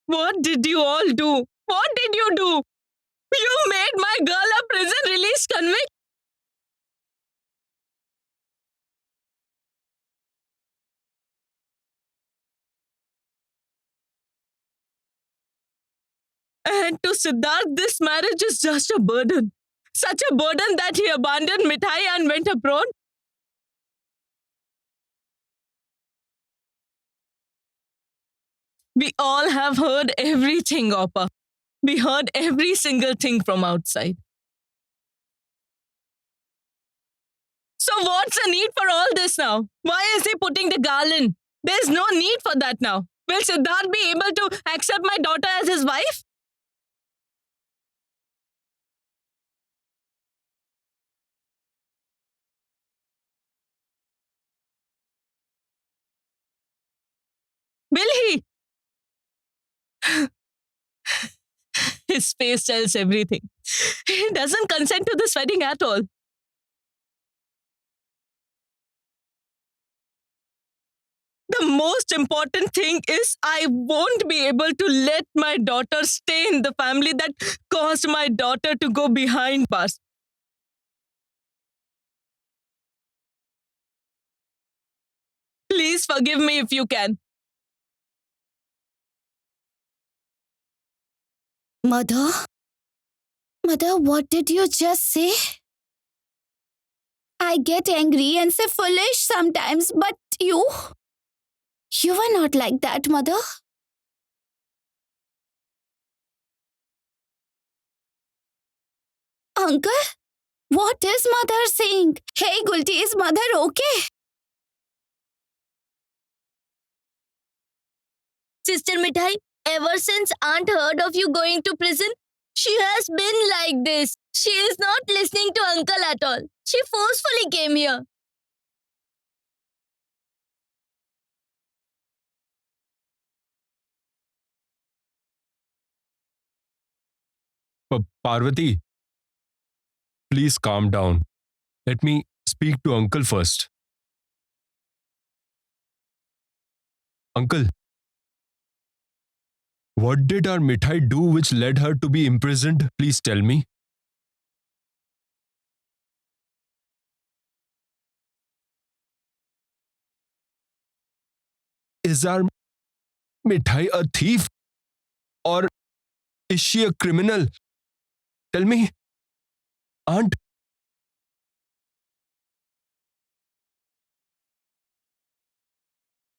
What did you all do? What did you do? You made my girl a prison release convict. And to Siddharth, this marriage is just a burden. Such a burden that he abandoned Mithai and went abroad. We all have heard everything, Opa. We heard every single thing from outside. So, what's the need for all this now? Why is he putting the garland? There's no need for that now. Will Siddharth be able to accept my daughter as his wife? Will he? His face tells everything. He doesn't consent to this wedding at all. The most important thing is I won't be able to let my daughter stay in the family that caused my daughter to go behind bars. Please forgive me if you can. Mother? Mother, what did you just say? I get angry and say foolish sometimes, but you? You were not like that, Mother. Uncle? What is Mother saying? Hey, Gulti, is Mother okay? Sister Mithai, ever since Aunt heard of you going to prison, she has been like this. She is not listening to Uncle at all. She forcefully came here. Parvati, please calm down. Let me speak to Uncle first. Uncle, what did our Mithai do which led her to be imprisoned? Please tell me. Is our Mithai a thief? Or is she a criminal? Tell me. Aunt,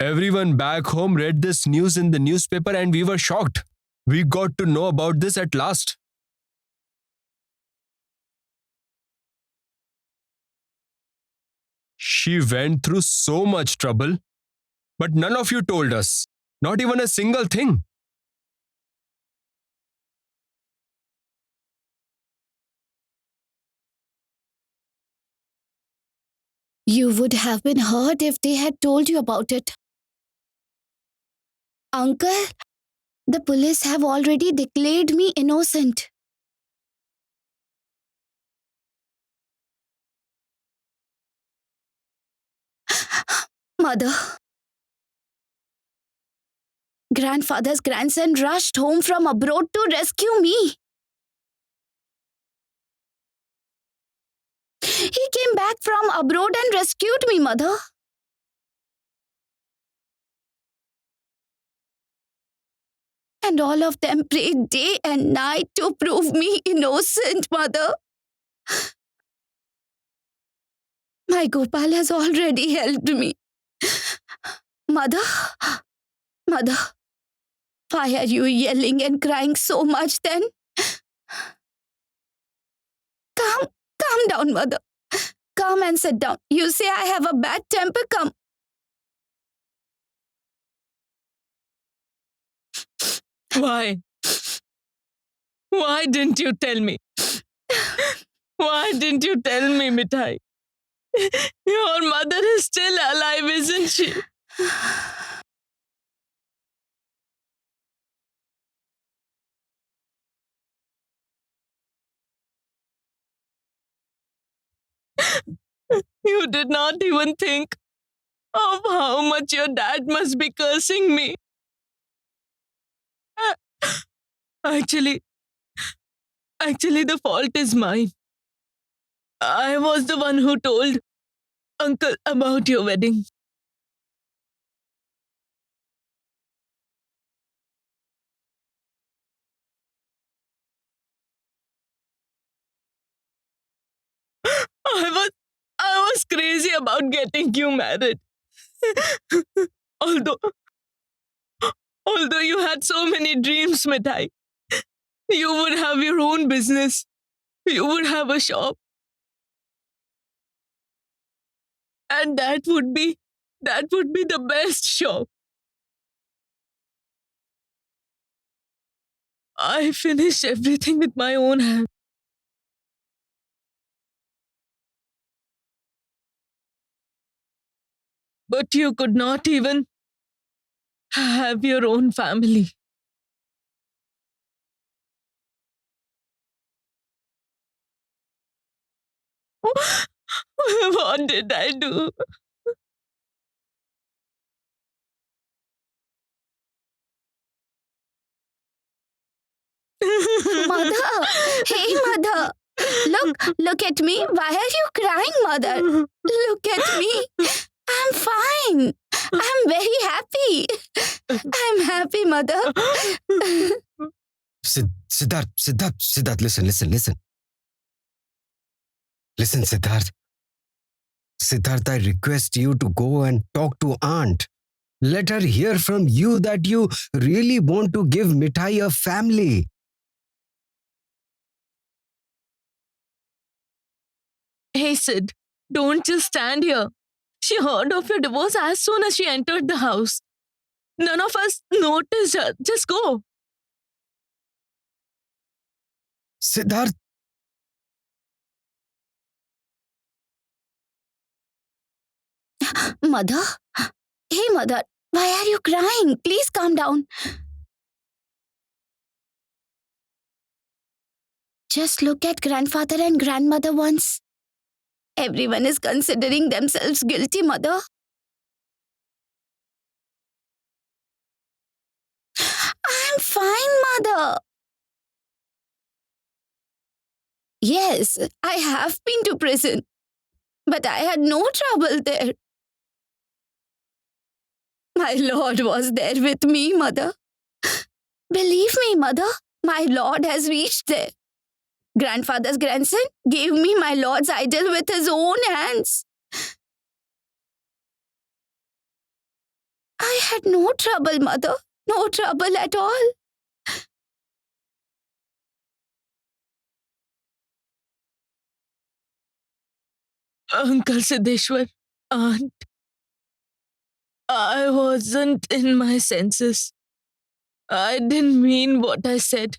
everyone back home read this news in the newspaper and we were shocked. We got to know about this at last. She went through so much trouble, but none of you told us. Not even a single thing. You would have been hurt if they had told you about it. Uncle, the police have already declared me innocent. Mother. Grandfather's grandson rushed home from abroad to rescue me. He came back from abroad and rescued me, Mother. And all of them prayed day and night to prove me innocent, Mother. My Gopal has already helped me. Mother, Mother, why are you yelling and crying so much then? Calm down, Mother. Come and sit down. You say I have a bad temper, come. Why? Why didn't you tell me? Why didn't you tell me, Mithai? Your mother is still alive, isn't she? You did not even think of how much your dad must be cursing me. Actually, the fault is mine. I was the one who told uncle about your wedding. I was crazy about getting you married. although although you had so many dreams, Mithai. You would have your own business. You would have a shop. And that would be the best shop. I finished everything with my own hands. But you could not even have your own family. What did I do? Mother! Hey, Mother! Look at me. Why are you crying, Mother? Look at me. I'm fine. I'm very happy. I'm happy, Mother. Siddharth, listen. Listen, Siddharth. Siddharth, I request you to go and talk to aunt. Let her hear from you that you really want to give Mithai a family. Hey, Sid, don't just stand here. She heard of your divorce as soon as she entered the house. None of us noticed her. Just go. Siddharth, Mother? Hey, Mother. Why are you crying? Please calm down. Just look at grandfather and grandmother once. Everyone is considering themselves guilty, Mother. I'm fine, Mother. Yes, I have been to prison. But I had no trouble there. My Lord was there with me, Mother. Believe me, Mother, my Lord has reached there. Grandfather's grandson gave me my Lord's idol with his own hands. I had no trouble, Mother. No trouble at all. Uncle Siddheshwar, Aunt, I wasn't in my senses. I didn't mean what I said.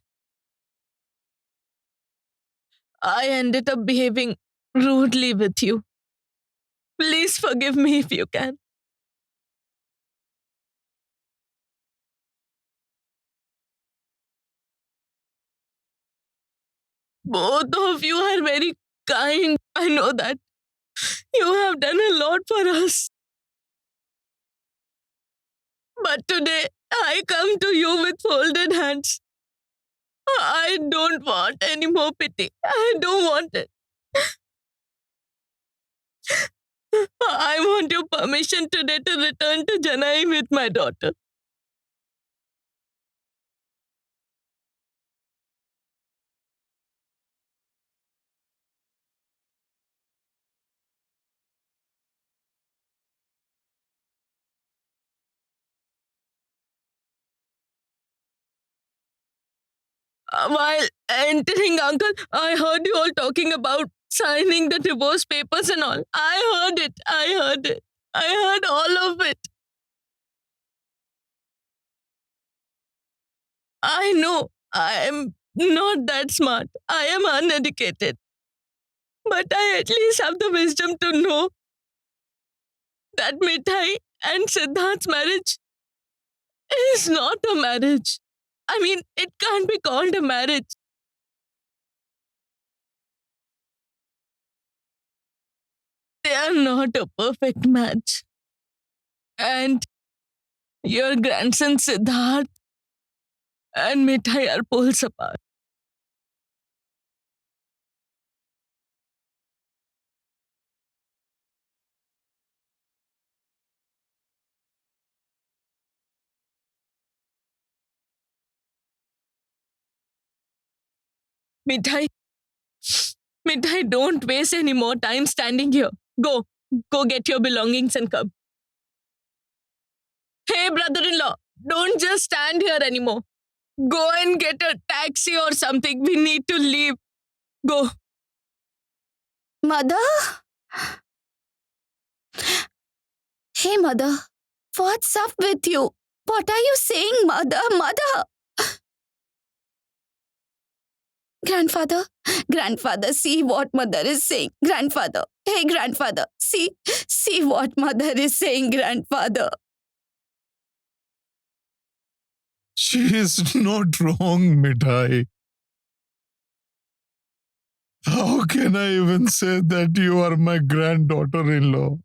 I ended up behaving rudely with you. Please forgive me if you can. Both of you are very kind. I know that. You have done a lot for us. But today, I come to you with folded hands. I don't want any more pity. I don't want it. I want your permission today to return to Chennai with my daughter. While entering, Uncle, I heard you all talking about signing the divorce papers and all. I heard it. I heard all of it. I know I am not that smart. I am uneducated. But I at least have the wisdom to know that Mithai and Siddharth's marriage is not a marriage. I mean, it can't be called a marriage. They are not a perfect match. And your grandson Siddharth and Mithai are poles apart. Mithai, Mithai, don't waste any more time standing here. Go get your belongings and come. Hey, brother-in-law, don't just stand here anymore. Go and get a taxi or something. We need to leave. Go. Mother? Hey, mother. What's up with you? What are you saying, mother? Mother! Grandfather, see what mother is saying. Grandfather, hey, grandfather, see what mother is saying, grandfather. She is not wrong, Mithai. How can I even say that you are my granddaughter-in-law?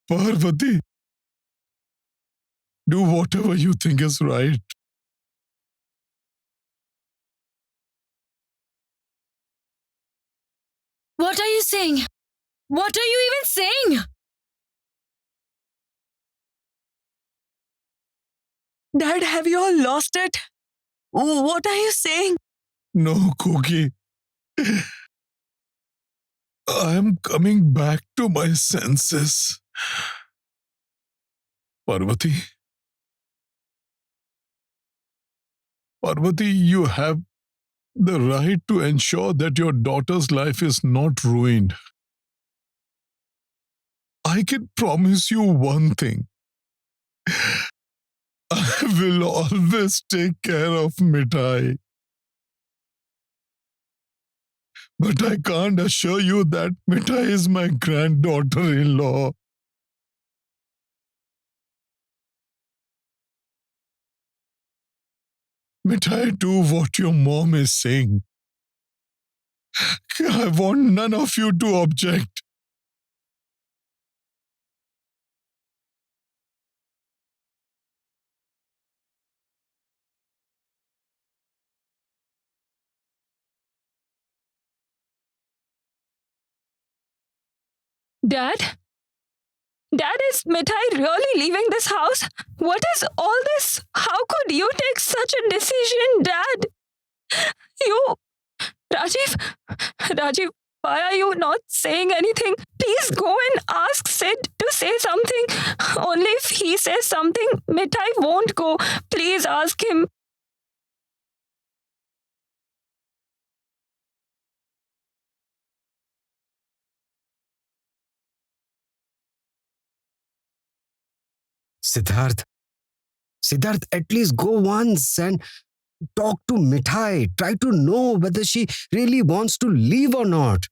Parvati, do whatever you think is right. What are you saying? What are you even saying? Dad, have you all lost it? What are you saying? No, Cookie. I am coming back to my senses. Parvati, you have the right to ensure that your daughter's life is not ruined. I can promise you one thing. I will always take care of Mithai. But I can't assure you that Mithai is my granddaughter-in-law. Mithai, do what your mom is saying. I want none of you to object. Dad? Dad, is Mithai really leaving this house? What is all this? How could you take such a decision, Dad? You... Rajiv, why are you not saying anything? Please go and ask Sid to say something. Only if he says something, Mithai won't go. Please ask him. Siddharth, at least go once and talk to Mithai. Try to know whether she really wants to leave or not.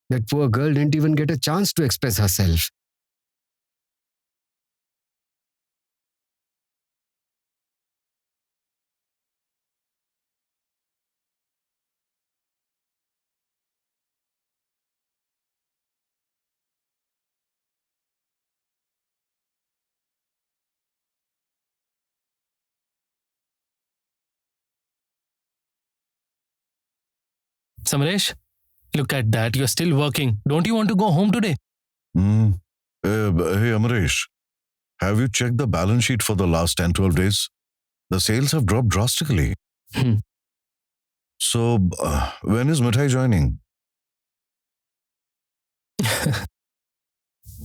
That poor girl didn't even get a chance to express herself. Samresh, look at that. You're still working. Don't you want to go home today? Hey, Amresh, have you checked the balance sheet for the last 10-12 days? The sales have dropped drastically. Hmm. So, when is Mithai joining?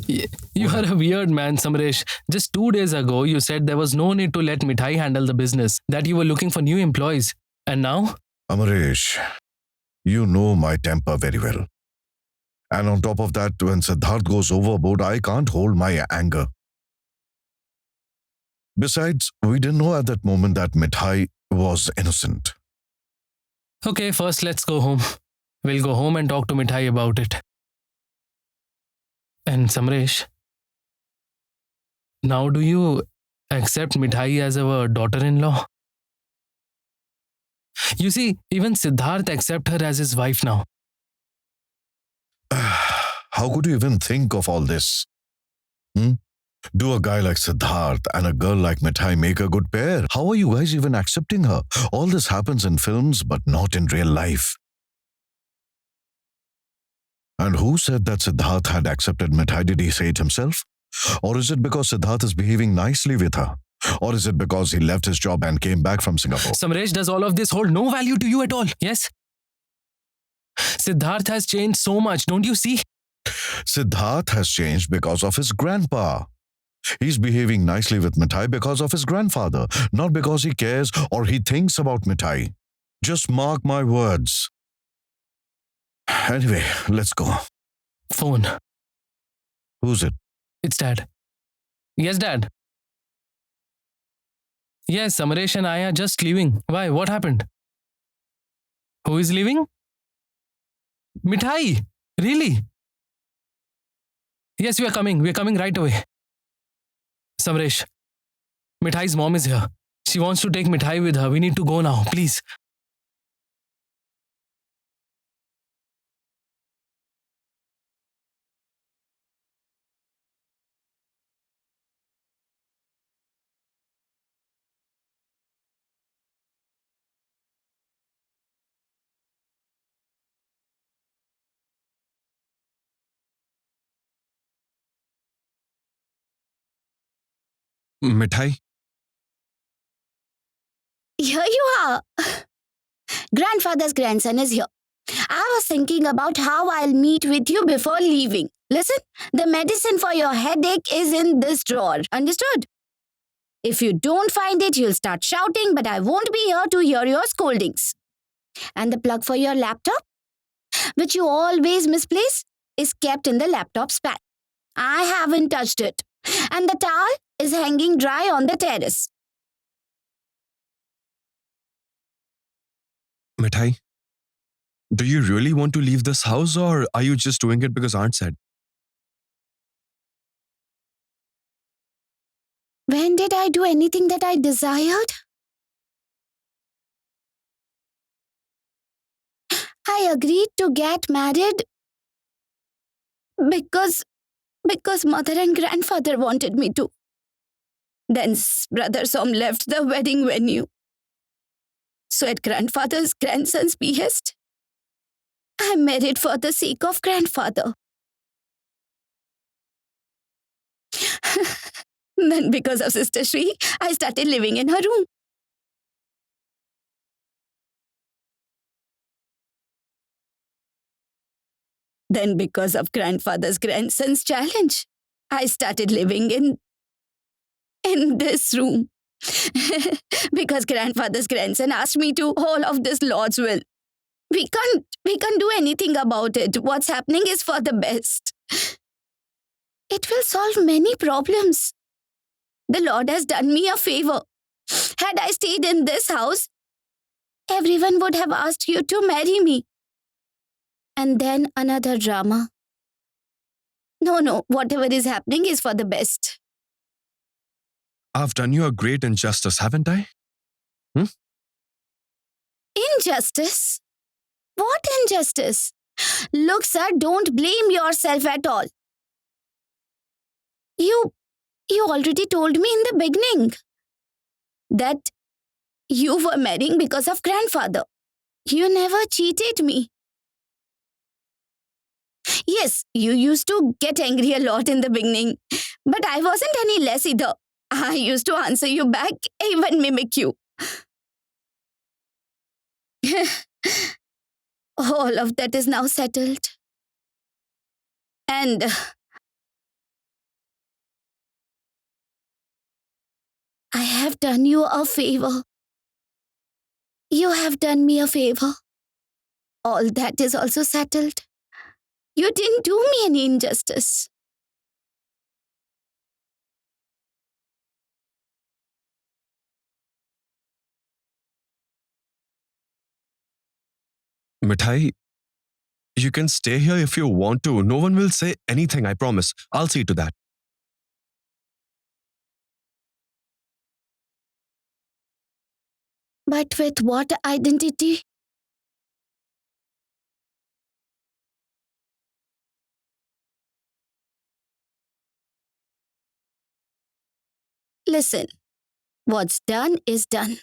You are a weird man, Samresh. Just 2 days ago, you said there was no need to let Mithai handle the business, that you were looking for new employees. And now? Amresh, you know my temper very well. And on top of that, when Siddharth goes overboard, I can't hold my anger. Besides, we didn't know at that moment that Mithai was innocent. Okay, first let's go home. We'll go home and talk to Mithai about it. And Samresh, now do you accept Mithai as our daughter-in-law? You see, even Siddharth accepts her as his wife now. How could you even think of all this? Hmm? Do a guy like Siddharth and a girl like Mithai make a good pair? How are you guys even accepting her? All this happens in films, but not in real life. And who said that Siddharth had accepted Mithai? Did he say it himself? Or is it because Siddharth is behaving nicely with her? Or is it because he left his job and came back from Singapore? Samresh, does all of this hold no value to you at all? Yes? Siddharth has changed so much, don't you see? Siddharth has changed because of his grandpa. He's behaving nicely with Mithai because of his grandfather, not because he cares or he thinks about Mithai. Just mark my words. Anyway, let's go. Phone. Who's it? It's Dad. Yes, Dad. Yes, Samresh and I are just leaving. Why? What happened? Who is leaving? Mithai. Really? Yes, we are coming. We are coming right away. Samresh, Mithai's mom is here. She wants to take Mithai with her. We need to go now, please. Mithai? Here you are. Grandfather's grandson is here. I was thinking about how I'll meet with you before leaving. Listen, the medicine for your headache is in this drawer. Understood? If you don't find it, you'll start shouting, but I won't be here to hear your scoldings. And the plug for your laptop, which you always misplace, is kept in the laptop stand. I haven't touched it. And the towel is hanging dry on the terrace. Mithai? Do you really want to leave this house or are you just doing it because Aunt said? When did I do anything that I desired? I agreed to get married because mother and grandfather wanted me to. Then Brother Som left the wedding venue. So at grandfather's grandson's behest, I married for the sake of grandfather. Then because of Sister Shri, I started living in her room. Then because of grandfather's grandson's challenge, I started living in this room. Because grandfather's grandson asked me to all of this Lord's will. We can't do anything about it. What's happening is for the best. It will solve many problems. The Lord has done me a favor. Had I stayed in this house, everyone would have asked you to marry me. And then another drama. No, whatever is happening is for the best. I've done you a great injustice, haven't I? Injustice? What injustice? Look, sir, don't blame yourself at all. You already told me in the beginning that you were marrying because of grandfather. You never cheated me. Yes, you used to get angry a lot in the beginning, but I wasn't any less either. I used to answer you back, even mimic you. All of that is now settled. And I have done you a favor. You have done me a favor. All that is also settled. You didn't do me any injustice. Mithai, you can stay here if you want to. No one will say anything, I promise. I'll see to that. But with what identity? Listen, what's done is done.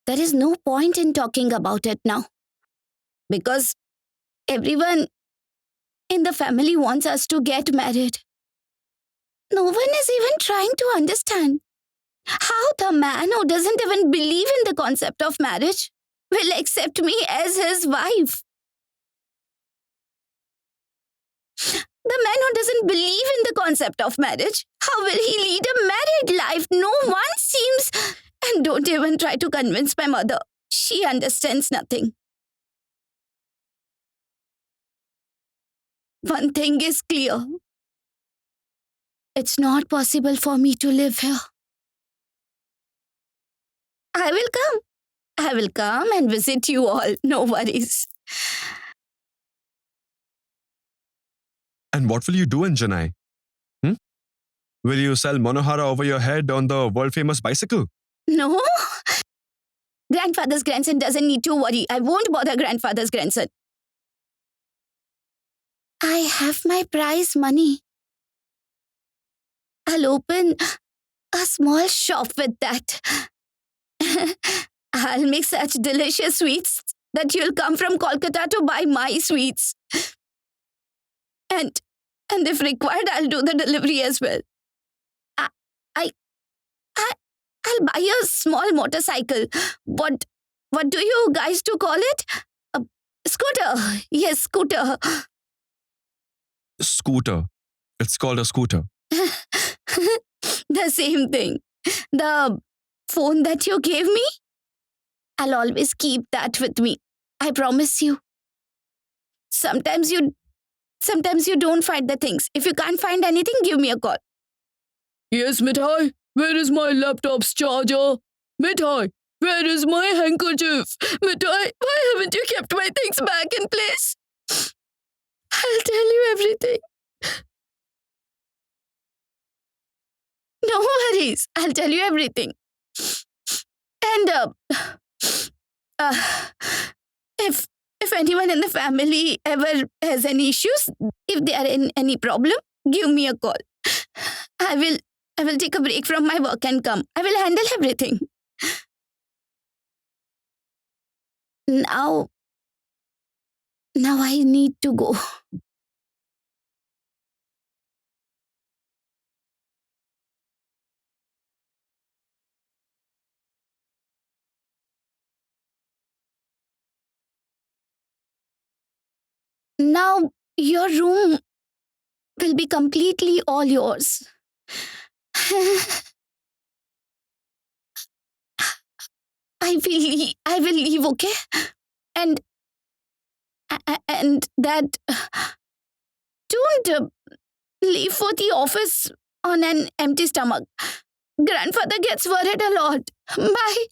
There is no point in talking about it now. Because everyone in the family wants us to get married. No one is even trying to understand how the man who doesn't even believe in the concept of marriage will accept me as his wife. The man who doesn't believe in the concept of marriage, how will he lead a married life? No one seems... And don't even try to convince my mother. She understands nothing. One thing is clear. It's not possible for me to live here. I will come. I will come and visit you all. No worries. And what will you do in Chennai? Will you sell Monohara over your head on the world-famous bicycle? No. Grandfather's grandson doesn't need to worry. I won't bother grandfather's grandson. I have my prize money. I'll open a small shop with that. I'll make such delicious sweets that you'll come from Kolkata to buy my sweets. And if required, I'll do the delivery as well. I'll buy a small motorcycle. What do you guys do call it? A scooter. Yes, scooter. Scooter. It's called a scooter. The same thing. The phone that you gave me, I'll always keep that with me. I promise you. Sometimes you don't find the things. If you can't find anything, give me a call. Yes, Mithai, where is my laptop's charger? Mithai, where is my handkerchief? Mithai, why haven't you kept my things back in place? I'll tell you everything. No worries, I'll tell you everything. And if anyone in the family ever has any issues, if they are in any problem, give me a call. I will take a break from my work and come. I will handle everything. Now I need to go. Now your room will be completely all yours. I will leave, okay? And that don't leave for the office on an empty stomach. Grandfather gets worried a lot. Bye.